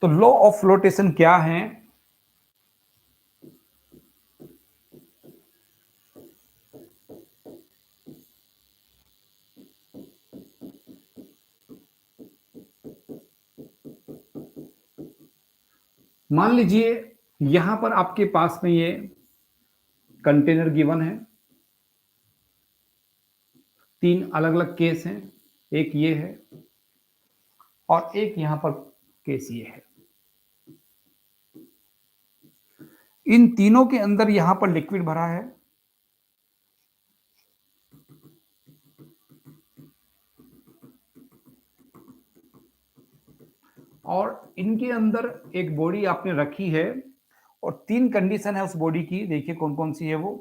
तो law of flotation क्या है? मान लीजिए यहां पर आपके पास में ये कंटेनर गिवन है, तीन अलग अलग केस हैं, एक ये है और एक यहां पर केस ये है। इन तीनों के अंदर यहां पर लिक्विड भरा है और इनके अंदर एक बॉडी आपने रखी है और तीन कंडीशन है उस बॉडी की। देखिए कौन कौन सी है वो।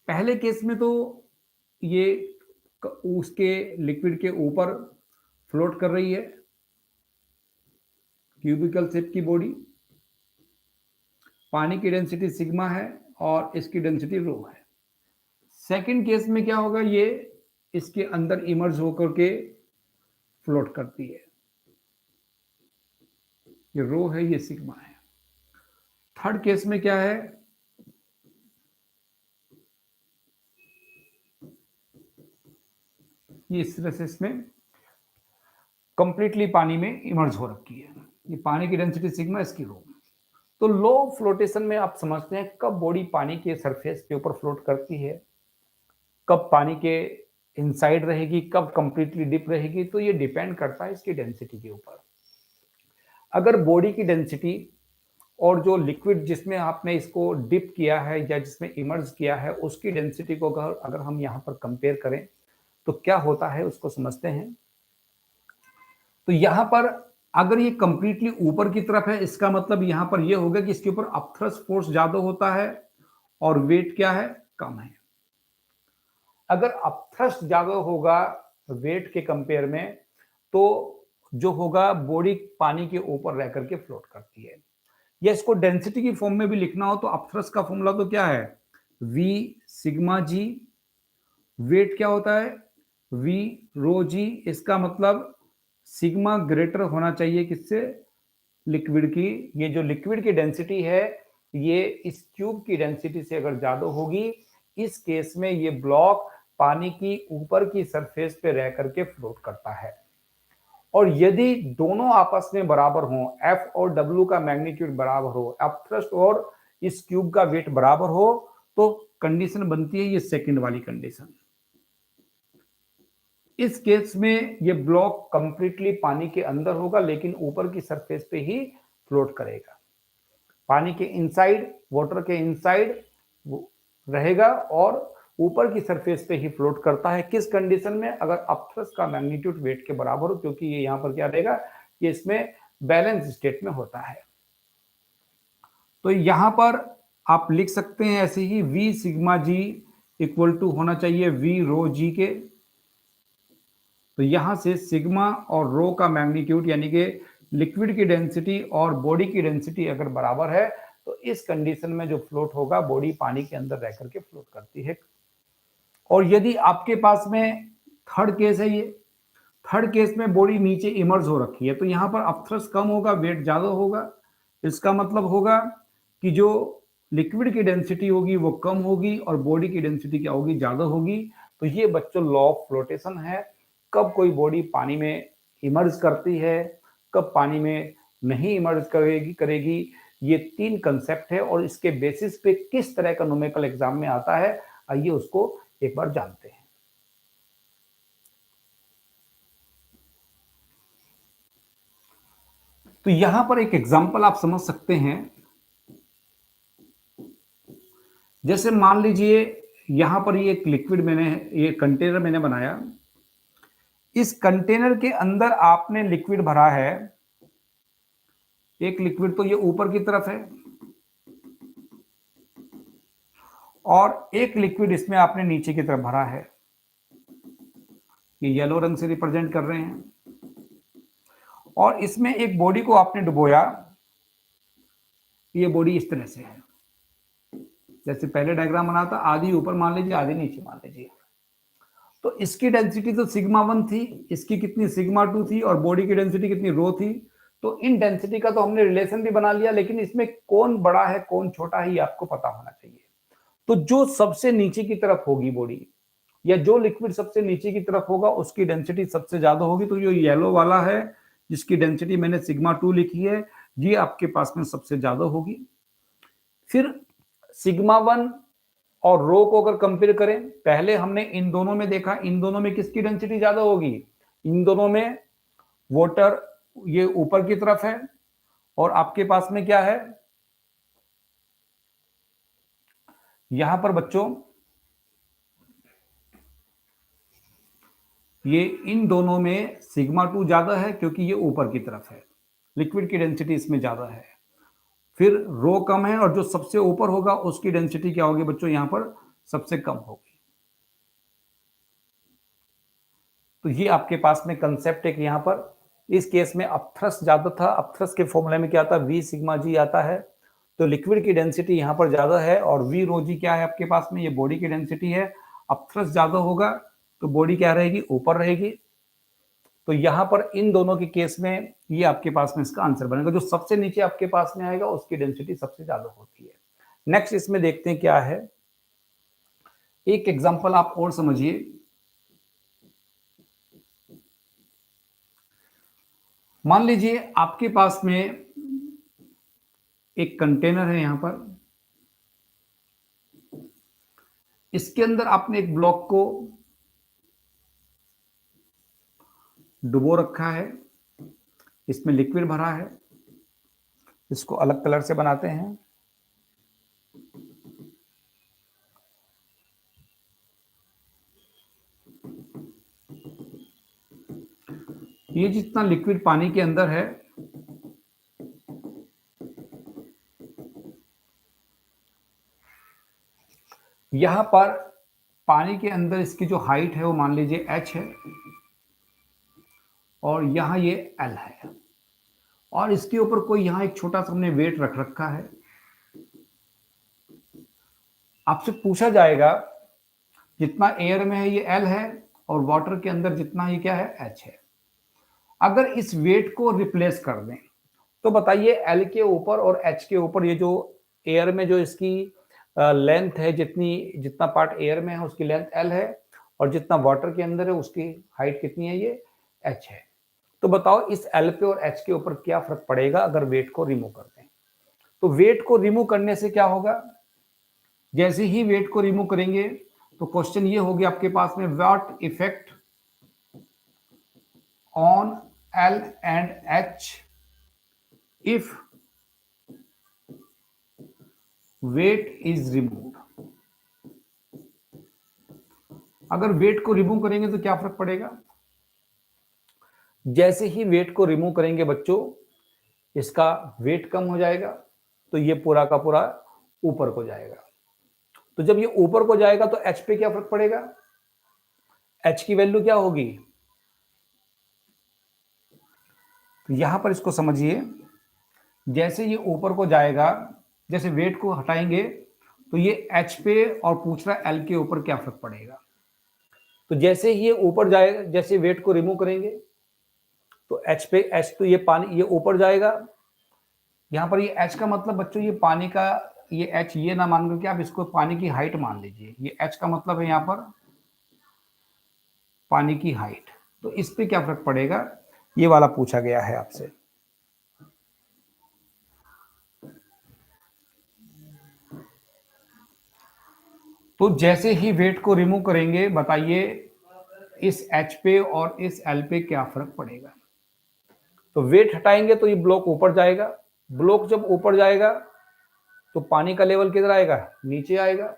पहले केस में तो ये उसके लिक्विड के ऊपर फ्लोट कर रही है, क्यूबिकल शेप की बॉडी, पानी की डेंसिटी सिग्मा है और इसकी डेंसिटी रो है। सेकंड केस में क्या होगा, ये इसके अंदर इमर्ज होकर के फ्लोट करती है, ये रो है, ये सिग्मा है। थर्ड केस में क्या है, ये इस तरह से इसमें कंप्लीटली पानी में इमर्ज हो रखी है, ये पानी की डेंसिटी सिग्मा, इसकी रो। तो लो फ्लोटेशन में आप समझते हैं कब बॉडी पानी के सरफेस के ऊपर फ्लोट करती है, कब पानी के इनसाइड रहेगी, कब कंप्लीटली डिप रहेगी। तो ये डिपेंड करता है इसकी डेंसिटी के ऊपर। अगर बॉडी की डेंसिटी और जो लिक्विड जिसमें आपने इसको डिप किया है या जिसमें इमर्ज किया है उसकी डेंसिटी को अगर हम यहाँ पर कंपेयर करें तो क्या होता है उसको समझते हैं। तो यहाँ पर अगर ये कंप्लीटली ऊपर की तरफ है, इसका मतलब यहाँ पर ये होगा कि इसके ऊपर अपथ्रस्ट फोर्स ज्यादा होता है और वेट क्या है, कम है। अगर अपथ्रस्ट ज्यादा होगा वेट के कंपेयर में तो जो होगा बॉडी पानी के ऊपर रह करके फ्लोट करती है। या इसको डेंसिटी की फॉर्म में भी लिखना हो तो अपथ्रस्ट का फॉर्मूला तो क्या है, V सिग्मा जी। वेट क्या होता है, V रो जी। इसका मतलब सिग्मा ग्रेटर होना चाहिए किससे, लिक्विड की। ये जो लिक्विड की डेंसिटी है ये इस क्यूब की डेंसिटी से अगर ज्यादा होगी, इस केस में ये ब्लॉक पानी की ऊपर की सरफेस पे रह करके फ्लोट करता है। और यदि दोनों आपस में बराबर हो, F और W का मैग्नीट्यूड बराबर हो, अपथ्रस्ट और इस क्यूब का वेट बराबर हो, तो कंडीशन बनती है ये सेकंड वाली कंडीशन। इस केस में ये ब्लॉक कंप्लीटली पानी के अंदर होगा लेकिन ऊपर की सरफेस पे ही फ्लोट करेगा। पानी के इनसाइड, वाटर के इनसाइड रहेगा और ऊपर की सरफेस पे ही फ्लोट करता है। किस कंडीशन में, अगर अपथ्रस्ट का मैग्नीट्यूड वेट के बराबर हो, क्योंकि ये यहाँ पर क्या रहेगा कि इसमें बैलेंस स्टेट में होता है। तो यहाँ पर आप लिख सकते हैं ऐसे ही, V sigma G equal to होना चाहिए V रो जी के। तो यहां से सिग्मा और रो का मैग्नीट्यूड यानी कि लिक्विड की डेंसिटी और बॉडी की डेंसिटी अगर बराबर है तो इस कंडीशन में जो फ्लोट होगा बॉडी पानी के अंदर रह करके फ्लोट करती है। और यदि आपके पास में थर्ड केस है, ये थर्ड केस में बॉडी नीचे इमर्ज हो रखी है तो यहां पर अपथ्रस्ट कम होगा, वेट ज्यादा होगा। इसका मतलब होगा कि जो लिक्विड की डेंसिटी होगी वो कम होगी और बॉडी की डेंसिटी क्या होगी, ज्यादा होगी। तो ये बच्चों लॉ ऑफ फ्लोटेशन है, कब कोई बॉडी पानी में इमर्ज करती है, कब पानी में नहीं इमर्ज करेगी। ये तीन कंसेप्ट है और इसके बेसिस पे किस तरह का न्यूमेरिकल एग्जाम में आता है, आइए उसको एक बार जानते हैं। तो यहां पर एक एग्जांपल आप समझ सकते हैं। जैसे मान लीजिए यहां पर ये एक लिक्विड ये कंटेनर मैंने बनाया, इस कंटेनर के अंदर आपने लिक्विड भरा है, एक लिक्विड तो ये ऊपर की तरफ है और एक लिक्विड इसमें आपने नीचे की तरफ भरा है, ये येलो रंग से रिप्रेजेंट कर रहे हैं। और इसमें एक बॉडी को आपने डुबोया, ये बॉडी इस तरह से है, जैसे पहले डायग्राम बना था, आधी ऊपर मान लीजिए आधी नीचे मान लीजिए। तो इसकी डेंसिटी तो सिग्मा 1 थी, इसकी कितनी सिग्मा 2 थी और बॉडी की डेंसिटी कितनी रो थी। तो इन डेंसिटी का तो हमने रिलेशन भी बना लिया, लेकिन इसमें कौन बड़ा है कौन छोटा है ये आपको पता होना चाहिए। तो जो सबसे नीचे की तरफ होगी बॉडी, या जो लिक्विड सबसे नीचे की तरफ होगा उसकी डेंसिटी सबसे ज्यादा होगी। तो जो येलो वाला है जिसकी डेंसिटी मैंने सिग्मा 2 लिखी है, ये आपके पास में सबसे ज्यादा होगी। फिर सिग्मा 1 और रो को अगर कंपेयर करें, पहले हमने इन दोनों में देखा, इन दोनों में किसकी डेंसिटी ज्यादा होगी, इन दोनों में वाटर ये ऊपर की तरफ है और आपके पास में क्या है यहां पर बच्चों, ये इन दोनों में सिग्मा 2 ज्यादा है क्योंकि ये ऊपर की तरफ है, लिक्विड की डेंसिटी इसमें ज्यादा है। फिर रो कम है और जो सबसे ऊपर होगा उसकी डेंसिटी क्या होगी बच्चों, यहां पर सबसे कम होगी। तो ये आपके पास में कंसेप्ट है कि यहां पर इस केस में अपथ्रस ज्यादा था, अपथ्रस के फॉर्मूले में क्या आता है, वी सिग्मा जी आता है। तो लिक्विड की डेंसिटी यहां पर ज्यादा है और वी रो जी क्या है आपके पास में, ये बॉडी की डेंसिटी है। अपथ्रस ज्यादा होगा तो बॉडी क्या रहेगी, ऊपर रहेगी। तो यहां पर इन दोनों के केस में ये आपके पास में इसका आंसर बनेगा, जो सबसे नीचे आपके पास में आएगा उसकी डेंसिटी सबसे ज्यादा होती है। नेक्स्ट इसमें देखते हैं क्या है, एक एग्जांपल आप और समझिए। मान लीजिए आपके पास में एक कंटेनर है, यहां पर इसके अंदर आपने एक ब्लॉक को डुबो रखा है, इसमें लिक्विड भरा है, इसको अलग कलर से बनाते हैं। ये जितना लिक्विड पानी के अंदर है, यहां पर पानी के अंदर इसकी जो हाइट है वो मान लीजिए h है और यहां ये l है, और इसके ऊपर कोई यहां एक छोटा सा हमने वेट रख रखा है। आपसे पूछा जाएगा जितना एयर में है ये l है और वाटर के अंदर जितना ये क्या है, h है। अगर इस वेट को रिप्लेस कर दें तो बताइए l के ऊपर और h के ऊपर, ये जो एयर में जो इसकी लेंथ है, जितना पार्ट एयर में है उसकी लेंथ l है और जितना वाटर के अंदर है उसकी हाइट कितनी है, ये h है। तो बताओ इस l पे और h के ऊपर क्या फर्क पड़ेगा अगर वेट को रिमूव कर दें। तो वेट को रिमूव करने से क्या होगा, जैसे ही वेट को रिमूव करेंगे तो क्वेश्चन ये होगी आपके पास में, what effect on L and H if weight is removed। अगर वेट को रिमूव करेंगे तो क्या फर्क पड़ेगा, जैसे ही वेट को रिमूव करेंगे बच्चों इसका वेट कम हो जाएगा, तो ये पूरा का पूरा ऊपर को जाएगा। तो जब ये ऊपर को जाएगा तो H पे क्या फर्क पड़ेगा, H की वैल्यू क्या होगी। तो यहां पर इसको समझिए, जैसे ये ऊपर को जाएगा, जैसे वेट को हटाएंगे तो ये H पे और पूछ रहा है L के ऊपर क्या फर्क पड़ेगा। तो जैसे ही ये ऊपर जाएगा, जैसे वेट को रिमूव करेंगे तो H पे, H तो ये पानी ये ऊपर जाएगा। यहां पर ये H का मतलब बच्चों ये पानी का, ये H ये ना मान करके आप इसको पानी की हाइट मान लीजिए। ये H का मतलब है यहां पर पानी की हाइट। तो इस पे क्या फर्क पड़ेगा, ये वाला पूछा गया है आपसे। तो जैसे ही वेट को रिमूव करेंगे बताइए इस H पे और इस L पे क्या फर्क पड़ेगा। तो वेट हटाएंगे तो ये ब्लॉक ऊपर जाएगा, ब्लॉक जब ऊपर जाएगा तो पानी का लेवल किधर आएगा, नीचे आएगा।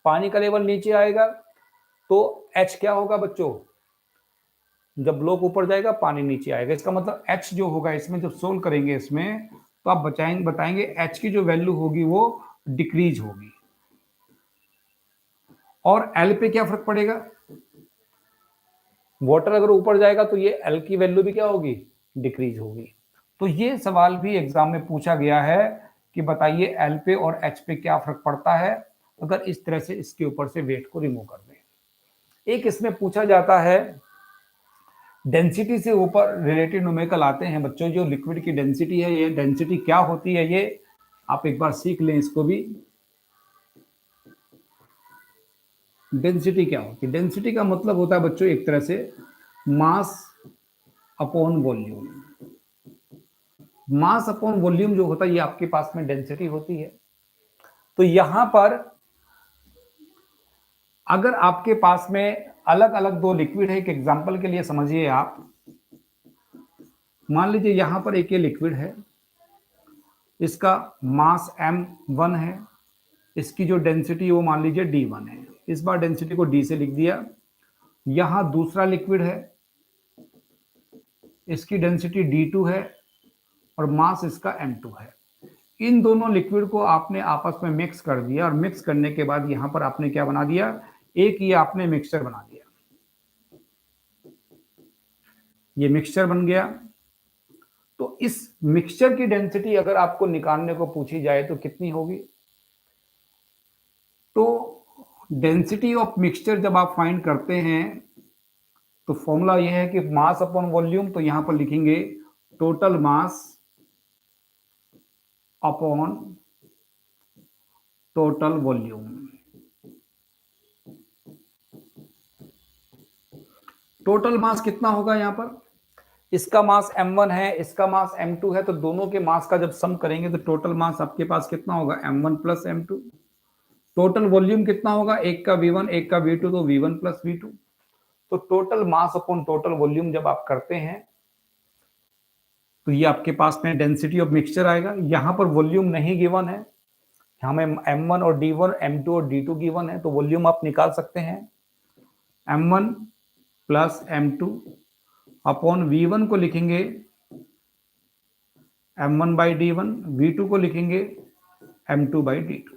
पानी का लेवल नीचे आएगा तो H क्या होगा बच्चों, जब ब्लॉक ऊपर जाएगा पानी नीचे आएगा। इसका मतलब H जो होगा इसमें जब सोल्व करेंगे इसमें तो आप बताएंगे H की जो वैल्यू होगी वो डिक्रीज होगी। और L पे क्या फर्क पड़ेगा, वाटर अगर ऊपर जाएगा तो ये L की वैल्यू भी क्या होगी, डिक्रीज होगी। तो ये सवाल भी एग्जाम में पूछा गया है कि बताइए L पे और H पे क्या फर्क पड़ता है अगर इस तरह से इसके ऊपर से वेट को रिमूव कर दें। एक इसमें पूछा जाता है, डेंसिटी से ऊपर रिलेटेड न्यूमेरिकल आते हैं बच्चों, जो लिक्विड की डेंसिटी है, ये डेंसिटी क्या होती है ये आप एक बार सीख लें इसको भी। डेंसिटी क्या होती है? डेंसिटी का मतलब होता है बच्चों एक तरह से mass upon volume. Mass upon volume जो होता है ये आपके पास में डेंसिटी होती है। तो यहां पर अगर आपके पास में अलग अलग दो लिक्विड है, एक एग्जांपल के लिए समझिए आप, मान लीजिए यहां पर एक ये लिक्विड है, इसका मास m1 है, इसकी जो डेंसिटी वो मान लीजिए d1 है। इस बार डेंसिटी को d से लिख दिया। यहां दूसरा लिक्विड है, इसकी डेंसिटी d2 है और मास इसका m2 है। इन दोनों लिक्विड को आपने आपस में मिक्स कर दिया और मिक्स करने के बाद यहां पर आपने क्या बना दिया, एक ये आपने मिक्सचर बना दिया। ये मिक्सचर बन गया। तो इस मिक्सचर की डेंसिटी अगर आपको निकालने को पूछी जाए तो कितनी होगी? तो डेंसिटी ऑफ मिक्सचर जब आप फाइंड करते हैं तो फॉर्मूला यह है कि मास अपॉन वॉल्यूम, तो यहां पर लिखेंगे total mass upon total volume. Total mass कितना होगा यहां पर? इसका मास m1 है, इसका मास m2 है, तो दोनों के मास का जब सम करेंगे तो टोटल मास आपके पास कितना होगा? m1 plus m2। Total volume कितना होगा? एक का v1 एक का v2, तो v1 प्लस v2। तो total mass upon total volume जब आप करते हैं तो ये आपके पास में डेंसिटी ऑफ मिक्सचर आएगा। यहां पर वॉल्यूम नहीं गिवन है, हमें m1 और d1 m2 और d2 गिवन है, तो वॉल्यूम आप निकाल सकते हैं। m1 plus m2 upon v1 को लिखेंगे m1 बाई d1, v2 को लिखेंगे m2 बाई d2।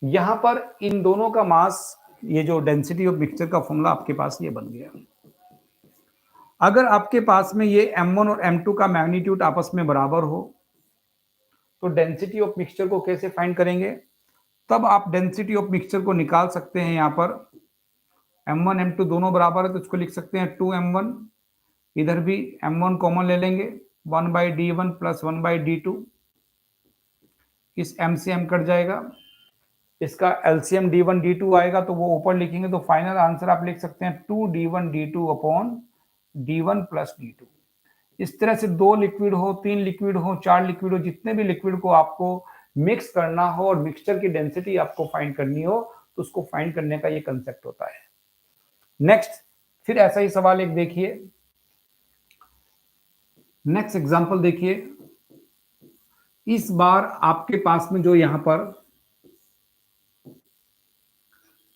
यहां पर इन दोनों का मास, ये जो डेंसिटी ऑफ मिक्सचर का फॉर्मूला आपके पास ये बन गया। अगर आपके पास में ये m1 और m2 का मैग्नीट्यूड आपस में बराबर हो तो डेंसिटी ऑफ मिक्सचर को कैसे फाइंड करेंगे? तब आप डेंसिटी ऑफ मिक्सचर को निकाल सकते हैं। यहां पर m1 m2 दोनों बराबर है तो इसको लिख सकते हैं 2m1, इधर भी m1 कॉमन ले लेंगे, 1 by d1 plus 1 by d2, इस m से m कट जाएगा, इसका एलसीएम d1 d2 आएगा तो वो ऊपर लिखेंगे, तो फाइनल आंसर आप लिख सकते हैं 2d1 d2 upon d1 plus d2। इस तरह से दो लिक्विड हो, तीन लिक्विड हो, चार लिक्विड हो, जितने भी लिक्विड को आपको मिक्स करना हो और मिक्सचर की डेंसिटी आपको फाइंड करनी हो तो उसको फाइंड करने का ये कंसेप्ट होता है। नेक्स्ट, फिर ऐसा ही सवाल एक देखिए, नेक्स्ट एग्जांपल देखिए। इस बार आपके पास में जो यहां पर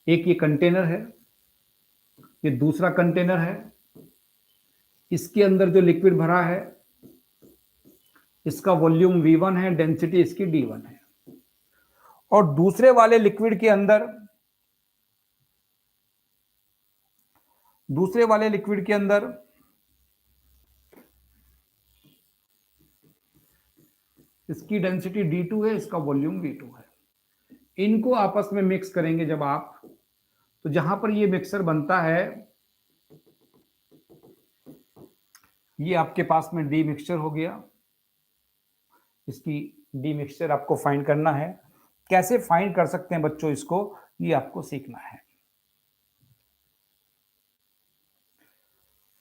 एक ये कंटेनर है, ये दूसरा कंटेनर है, इसके अंदर जो लिक्विड भरा है इसका वॉल्यूम v1 है, डेंसिटी इसकी d1 है, और दूसरे वाले लिक्विड के अंदर इसकी डेंसिटी d2 है, इसका वॉल्यूम v2 है। इनको आपस में मिक्स करेंगे जब आप, तो जहां पर ये मिक्सर बनता है ये आपके पास में डी मिक्सचर हो गया। इसकी डी मिक्सचर आपको फाइंड करना है। कैसे फाइंड कर सकते हैं बच्चों इसको, ये आपको सीखना है।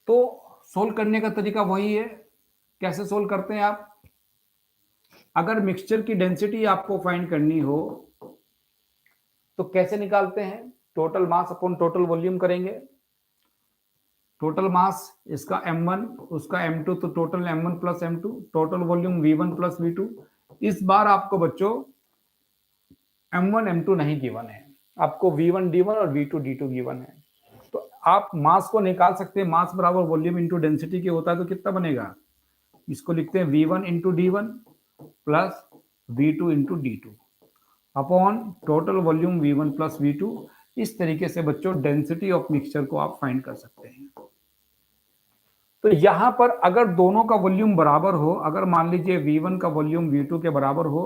तो सोल्व करने का तरीका वही है। कैसे सोल्व करते हैं आप? अगर मिक्सचर की डेंसिटी आपको फाइंड करनी हो तो कैसे निकालते हैं? Total mass upon total volume करेंगे। टोटल मास इसका m1 उसका m2, तो total m1 plus m2, total volume v1 plus v2। इस बार आपको बच्चों m1 m2 नहीं गिवन है, आपको v1 d1 और v2 d2 गिवन है। तो आप मास को निकाल सकते हैं, मास बराबर वॉल्यूम इंटू डेंसिटी के होता है, तो कितना बनेगा? इसको लिखते हैं v1 into d1 plus v2 into d2 upon total volume v1 plus v2। इस तरीके से बच्चों डेंसिटी ऑफ मिक्सचर को आप फाइंड कर सकते हैं। तो यहां पर अगर दोनों का वॉल्यूम बराबर हो, अगर मान लीजिए v1 का वॉल्यूम v2 के बराबर हो,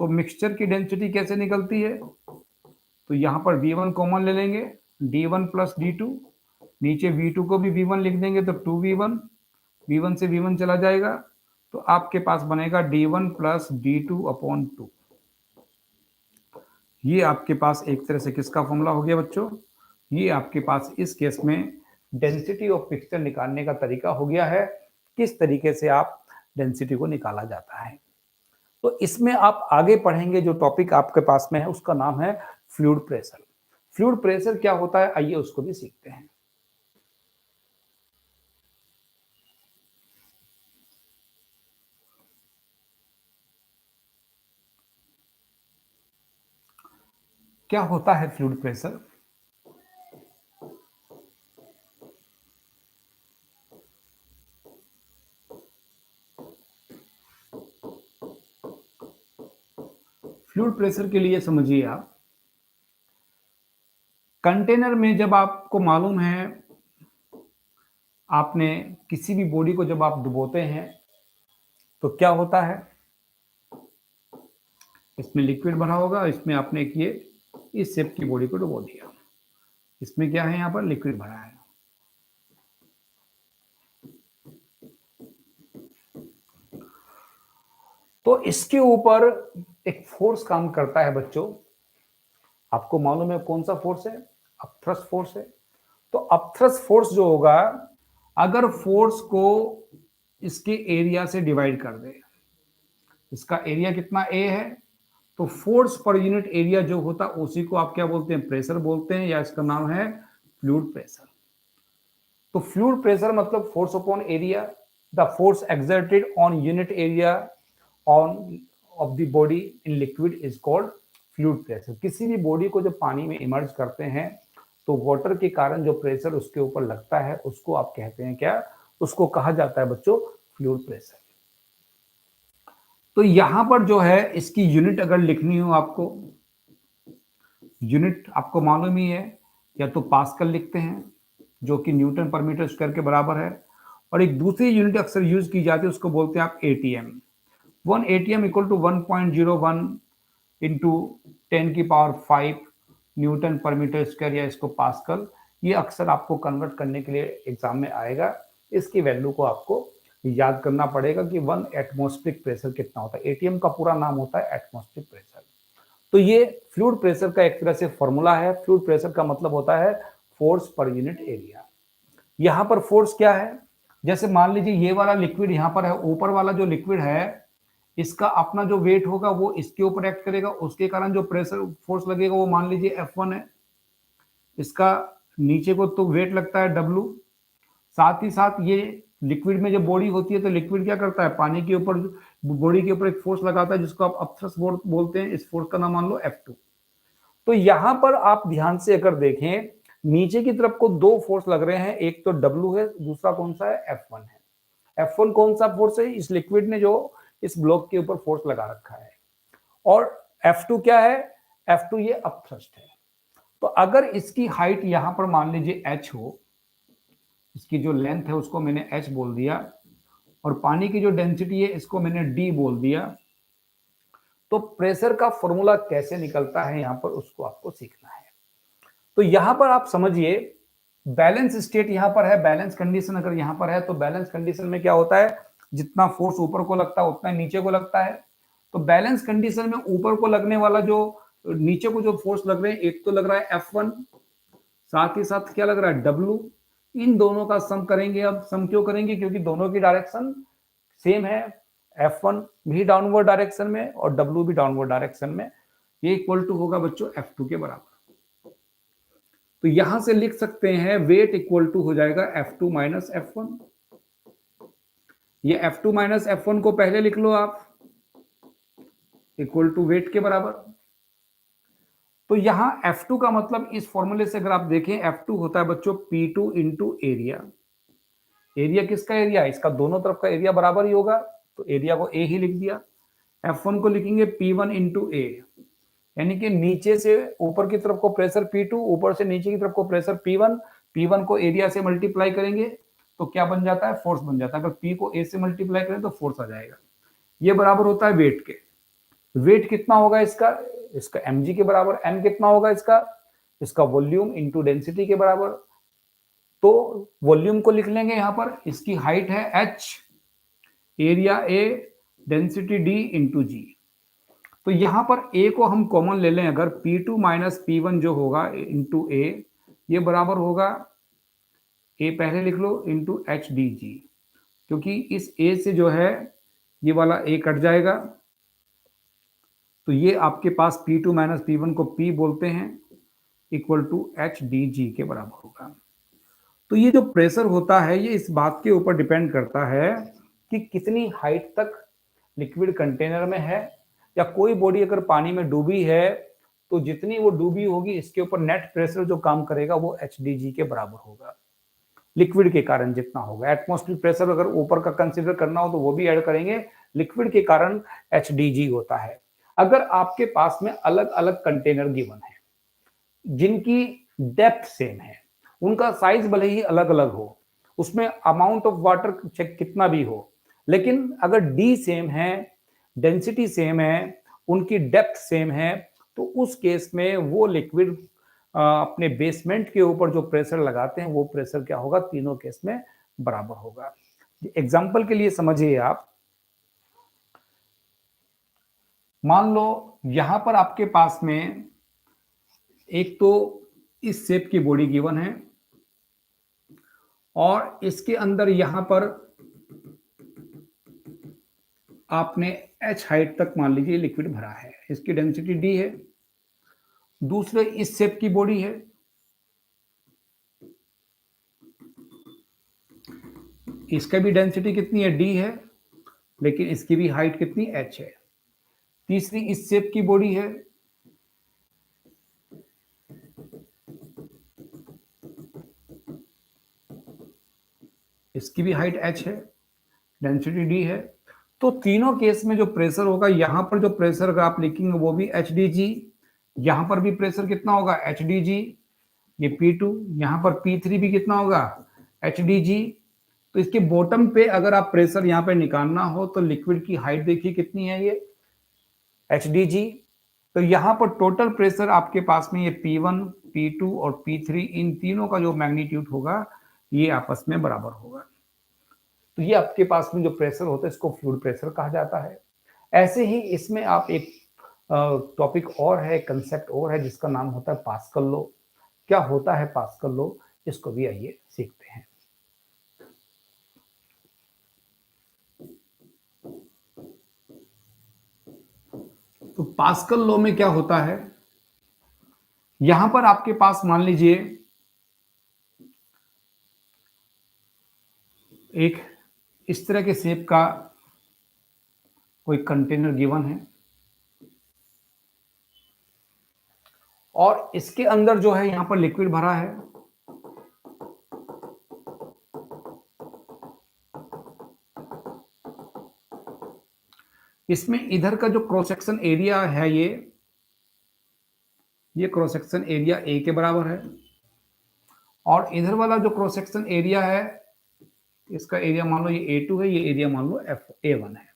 तो मिक्सचर की डेंसिटी कैसे निकलती है? तो यहां पर v1 कॉमन ले लेंगे, d1 प्लस d2, नीचे v2 को भी v1 लिख देंगे तो 2v1, v1 से v1 चला जाएगा तो आपके पास बनेगा d1 प्लस d2 अपॉन 2। ये आपके पास एक तरह से किसका फॉर्मूला हो गया बच्चों? ये आपके पास इस केस में डेंसिटी ऑफ मिक्सचर निकालने का तरीका हो गया है, किस तरीके से आप डेंसिटी को निकाला जाता है। तो इसमें आप आगे पढ़ेंगे, जो टॉपिक आपके पास में है उसका नाम है फ्लूइड प्रेशर। फ्लूइड प्रेशर क्या होता है, आइए उसको भी सीखते हैं। क्या होता है फ्लूइड प्रेशर? फ्लूइड प्रेशर के लिए समझिए आप, कंटेनर में जब आपको मालूम है, आपने किसी भी बॉडी को जब आप डुबोते हैं तो क्या होता है, इसमें लिक्विड भरा होगा, इसमें आपने किए इस शेप की बॉडी को डुबो दिया, इसमें क्या है, यहां पर लिक्विड भरा है। तो इसके ऊपर एक फोर्स काम करता है बच्चों, आपको मालूम है कौन सा फोर्स है? अपथ्रस्ट फोर्स है। तो अपथ्रस्ट फोर्स जो होगा, अगर फोर्स को इसके एरिया से डिवाइड कर दे, इसका एरिया कितना ए है, तो फोर्स पर यूनिट एरिया जो होता है उसी को आप क्या बोलते हैं? प्रेशर बोलते हैं, या इसका नाम है फ्लूइड प्रेशर। तो फ्लूइड प्रेशर मतलब force upon area, the force exerted on unit area on off the body in liquid is called fluid pressure. किसी भी बॉडी को जब पानी में इमर्ज करते हैं तो वाटर के कारण जो प्रेशर उसके ऊपर लगता है उसको आप कहते हैं क्या? उसको कहा जाता है बच्चों फ्लूइड प्रेशर। तो यहां पर जो है इसकी यूनिट अगर लिखनी हो आपको, यूनिट आपको मालूम ही है, या तो पास्कल लिखते हैं जो कि न्यूटन पर मीटर स्क्वायर के बराबर है, और एक दूसरी यूनिट अक्सर यूज की जाती है उसको बोलते हैं आप ATM. 1 ATM equal to 1.01 into 10 की power 5 newton per metre square, या इसको पास्कल। ये अक्सर आपको कन्वर्ट करने के लिए एग्जाम में आएगा, इसकी वैल्यू को आपको याद करना पड़ेगा कि 1 एटमॉस्फेरिक प्रेशर कितना होता है। एटीएम का पूरा नाम होता है एटमॉस्फेरिक प्रेशर। तो ये फ्लूइड प्रेशर का एक तरह से फॉर्मूला है। फ्लूइड प्रेशर का मतलब होता है फोर्स पर यूनिट एरिया। यहां पर फोर्स क्या है, जैसे मान लीजिए ये वाला लिक्विड यहां पर है, ऊपर वाला जो लिक्विड है इसका अपना जो वेट होगा वो इसके ऊपर एक्ट करेगा, उसके कारण जो प्रेशर फोर्स लगेगा वो मान लीजिए F1 है। इसका नीचे को तो वेट लगता है W। साथ ही साथ ये लिक्विड में जब बॉडी होती है तो लिक्विड क्या करता है, पानी के ऊपर, बॉडी के ऊपर एक फोर्स लगाता है जिसको आप अपथ्रस्ट बोलते हैं। इस फोर्स का नाम मान लो F2। तो यहां पर आप ध्यान से अगर देखें, नीचे की तरफ को दो फोर्स लग रहे हैं, एक तो W है, दूसरा कौन सा है, F1 है। F1 कौन सा फोर्स है, इस लिक्विड ने जो इस ब्लॉक के ऊपर फोर्स लगा रखा है। और F2 क्या है, F2 ये अपथ्रस्ट है। तो अगर इसकी हाइट यहां पर मान लीजिए h हो, इसकी जो लेंथ है उसको मैंने h बोल दिया, और पानी की जो डेंसिटी है इसको मैंने d बोल दिया, तो प्रेशर का फॉर्मूला कैसे निकलता है यहां पर उसको आपको सीखना है। तो यहां पर आप समझिए, बैलेंस स्टेट यहां पर है, बैलेंस कंडीशन अगर यहां पर है तो बैलेंस कंडीशन में क्या होता है, जितना फोर्स ऊपर को लगता है उतना नीचे को लगता है। तो बैलेंस कंडीशन में ऊपर को लगने वाला जो नीचे को जो फोर्स लग रहे हैं, एक तो लग रहा है F1, साथ ही साथ क्या लग रहा है W। इन दोनों का सम करेंगे। अब सम क्यों करेंगे, क्योंकि दोनों की डायरेक्शन सेम है, F1 भी डाउनवर्ड डायरेक्शन में और W भी डाउनवर्ड डायरेक्शन में। ये इक्वल टू होगा बच्चों F2 के बराबर। तो यहां से लिख सकते हैं वेट इक्वल टू हो जाएगा F2 माइनस F1। ये F2 माइनस F1 को पहले लिख लो आप, इक्वल टू वेट के बराबर। तो यहां F2 का मतलब इस फॉर्मूले से अगर आप देखें, F2 होता है बच्चों P2 इंटू एरिया। एरिया किसका एरिया, इसका दोनों तरफ का एरिया बराबर ही होगा, तो एरिया को A ही लिख दिया। F1 को लिखेंगे P1 इंटू A, यानी कि नीचे से ऊपर की तरफ को प्रेशर P2, ऊपर से नीचे की तरफ को प्रेशर P1। P1 को एरिया से मल्टीप्लाई करेंगे तो क्या बन जाता है, फोर्स बन जाता है। अगर P को A से मल्टीप्लाई करें तो फोर्स आ जाएगा। ये बराबर होता है वेट के। वेट कितना होगा इसका, इसका mg के बराबर। m कितना होगा इसका, इसका वॉल्यूम इंटू डेंसिटी के बराबर। तो वॉल्यूम को लिख लेंगे यहां पर, इसकी हाइट है h, area a, density d into g. तो यहां पर a को हम कॉमन ले लें अगर, P2 माइनस P1 जो होगा इंटू a, ये बराबर होगा a पहले लिख लो इंटू एच डी जी, क्योंकि इस a से जो है ये वाला a कट जाएगा, तो ये आपके पास P2 माइनस P1 को P बोलते हैं, equal to H D G के बराबर होगा। तो ये जो प्रेशर होता है ये इस बात के ऊपर डिपेंड करता है कि कितनी हाइट तक लिक्विड कंटेनर में है, या कोई बॉडी अगर पानी में डूबी है तो जितनी वो डूबी होगी इसके ऊपर नेट प्रेशर जो काम करेगा वो एच डी जी के बराबर होगा, लिक्विड के कारण जितना होगा। एटमॉस्फेरिक प्रेशर अगर ऊपर का कंसीडर करना हो तो वो भी ऐड करेंगे, लिक्विड के कारण एच डी जी होता है। अगर आपके पास में अलग अलग कंटेनर गिवन है जिनकी डेप्थ सेम है, उनका साइज भले ही अलग अलग हो, उसमें अमाउंट ऑफ वाटर चेक कितना भी हो, लेकिन अगर डी सेम है, डेंसिटी सेम है, उनकी डेप्थ सेम है, तो उस केस में वो लिक्विड अपने बेसमेंट के ऊपर जो प्रेशर लगाते हैं वो प्रेशर क्या होगा, तीनों केस में बराबर होगा। एग्जाम्पल के लिए समझिए आप, मान लो यहां पर आपके पास में एक तो इस शेप की बॉडी गिवन है और इसके अंदर यहां पर आपने h हाइट तक मान लीजिए लिक्विड भरा है, इसकी डेंसिटी d है। दूसरे इस शेप की बॉडी है, इसका भी डेंसिटी कितनी है, d है, लेकिन इसकी भी हाइट कितनी, h है। तीसरी इस शेप की बॉडी है, इसकी भी हाइट h है, डेंसिटी d है। तो तीनों केस में जो प्रेशर होगा, यहां पर जो प्रेशर अगर आप लिखेंगे वो भी एच डी जी, यहां पर भी प्रेशर कितना होगा, एच डी जी, ये P2, यहां पर P3 भी कितना होगा, एच डी जी। तो इसके बॉटम पे अगर आप प्रेशर यहां पे निकालना हो तो लिक्विड की हाइट देखिए कितनी है, ये एच डी जी। तो यहां पर टोटल प्रेशर आपके पास में ये P1, P2 और P3, इन तीनों का जो मैग्नीट्यूड होगा ये आपस में बराबर होगा। तो ये आपके पास में जो प्रेशर होता है इसको फ्लूइड प्रेशर कहा जाता है। ऐसे ही इसमें आप एक टॉपिक और है, कंसेप्ट और है जिसका नाम होता है पास्कल लॉ। क्या होता है पास्कल लॉ, इसको भी आइए सीखते हैं। तो पास्कल लॉ में क्या होता है, यहां पर आपके पास मान लीजिए एक इस तरह के शेप का कोई कंटेनर गिवन है और इसके अंदर जो है यहां पर लिक्विड भरा है। इसमें इधर का जो क्रॉस सेक्शन एरिया है ये क्रॉस सेक्शन एरिया ए के बराबर है और इधर वाला जो क्रॉस सेक्शन एरिया है इसका एरिया मान लो ये A2 है, ये एरिया मान लो A1 है।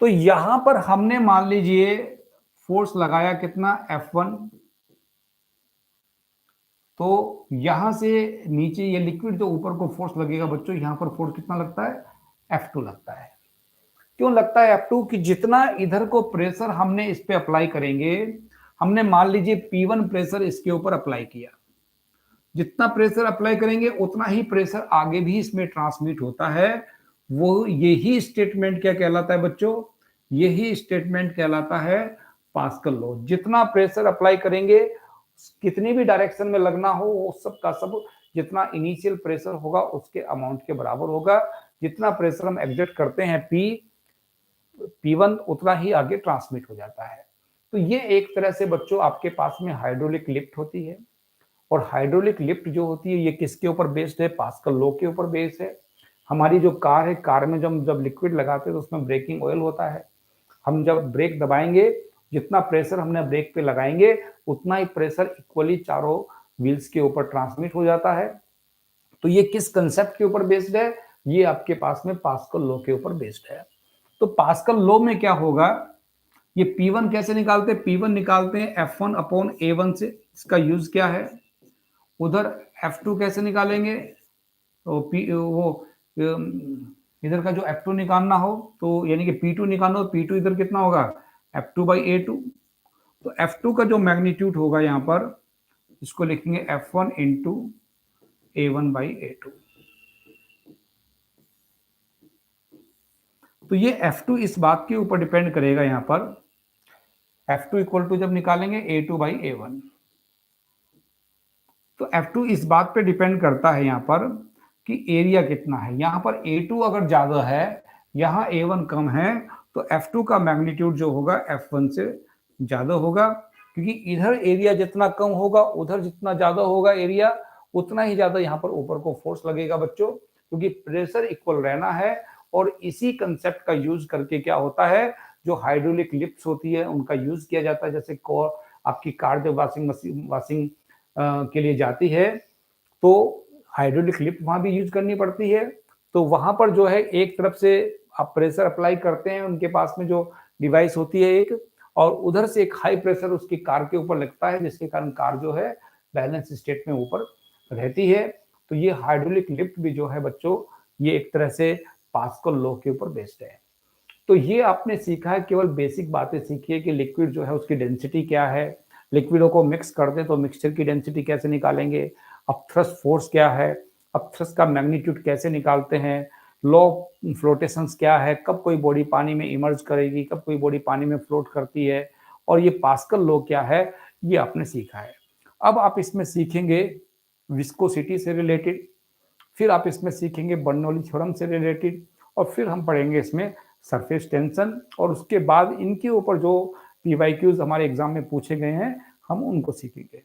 तो यहां पर हमने मान लीजिए फोर्स लगाया कितना, F1। तो यहां से नीचे ये लिक्विड जो ऊपर को फोर्स लगेगा बच्चों, यहां पर फोर्स कितना लगता है, F2 लगता है। क्यों लगता है F2, कि जितना इधर को प्रेशर हमने इस पे अप्लाई करेंगे, हमने मान लीजिए P1 प्रेशर इसके ऊपर अप्लाई किया, जितना प्रेशर अप्लाई करेंगे उतना ही प्रेशर आगे भी इसमें ट्रांसमिट होता है। वो यही स्टेटमेंट क्या कहलाता है बच्चों, यही स्टेटमेंट कहलाता है पास्कल लॉ। जितना प्रेशर अप्लाई करेंगे, कितनी भी डायरेक्शन में लगना हो, वो सब का सब जितना इनिशियल प्रेशर होगा उसके अमाउंट के बराबर होगा। जितना प्रेशर हम एग्जर्ट करते हैं P1 उतना ही आगे ट्रांसमिट हो जाता है। तो ये एक तरह से बच्चों आपके पास में हाइड्रोलिक लिफ्ट होती है। और हाइड्रोलिक लिफ्ट जो होती है ये किसके ऊपर बेस्ड है, पास्कल लॉ के ऊपर बेस्ड है। हमारी जो कार है, कार में जब लिक्विड लगाते हैं तो उसमें ब्रेकिंग ऑयल होता है। हम जब ब्रेक दबाएंगे, जितना प्रेशर हमने ब्रेक पे लगाएंगे उतना ही प्रेशर इक्वली चारों व्हील्स के ऊपर ट्रांसमिट हो जाता है। तो ये किस कंसेप्ट के ऊपर बेस्ड है, ये आपके पास में पास्कल लॉ के ऊपर बेस्ड है। तो पास्कल लॉ में क्या होगा, ये P1 कैसे निकालते हैं? P1 निकालते हैं F1 अपॉन A1 से। इसका यूज क्या है? उधर F2 कैसे निकालेंगे? तो इधर का जो F2 निकालना हो तो यानी कि P2 निकालना हो, P2 इधर कितना होगा? F2 by A2। तो F2 का जो मैग्नीट्यूड होगा यहाँ पर, इसको लिखेंगे F1 into A1 by A2। तो ये F2 इस बात के ऊपर डिपेंड करेगा यहाँ पर, F2 इक्वल टू जब निकालेंगे A2 बाई A1। तो F2 इस बात पे डिपेंड करता है यहाँ पर कि एरिया कितना है। यहाँ पर A2 अगर ज्यादा है, यहाँ A1 कम है, तो F2 का मैग्नीट्यूड जो होगा F1 से ज्यादा होगा, क्योंकि इधर एरिया जितना कम होगा, उधर जितना ज्यादा होगा एरिया, उतना ही ज्यादा यहाँ पर ऊपर को फोर्स लगेगा बच्चों, क्योंकि प्रेशर इक्वल रहना है। और इसी कंसेप्ट का यूज करके क्या होता है, जो हाइड्रोलिक लिफ्ट्स होती है उनका यूज किया जाता है। जैसे आपकी कार जब वॉशिंग के लिए जाती है तो हाइड्रोलिक लिफ्ट वहां भी यूज करनी पड़ती है। तो वहां पर जो है एक तरफ से आप प्रेशर अप्लाई करते हैं, उनके पास में जो डिवाइस होती है एक, और उधर से एक हाई प्रेशर उसकी कार के ऊपर लगता है, जिसके कारण कार जो है बैलेंस स्टेट में ऊपर रहती है। तो ये हाइड्रोलिक लिफ्ट भी जो है बच्चों, ये एक तरह से पास्कल लॉ के ऊपर बेस्ड है। तो ये आपने सीखा है, केवल बेसिक बातें सीखी है कि लिक्विड जो है उसकी डेंसिटी क्या है, लिक्विडों को मिक्स कर दें तो मिक्सचर की डेंसिटी कैसे निकालेंगे, अब थ्रस्ट फोर्स क्या है, अब थ्रस्ट का मैग्नीट्यूड कैसे निकालते हैं, लॉ फ्लोटेशंस क्या है, कब कोई बॉडी पानी में इमर्ज करेगी, कब कोई बॉडी पानी में फ्लोट करती है, और ये पास्कल लॉ क्या है, ये आपने सीखा है। अब आप इसमें सीखेंगे विस्कोसिटी से रिलेटेड, फिर आप इसमें सीखेंगे बर्नौली थ्योरम से रिलेटेड, और फिर हम पढ़ेंगे इसमें सरफेस टेंशन, और उसके बाद इनके ऊपर जो PYQs हमारे एग्जाम में पूछे गए हैं हम उनको सीखेंगे।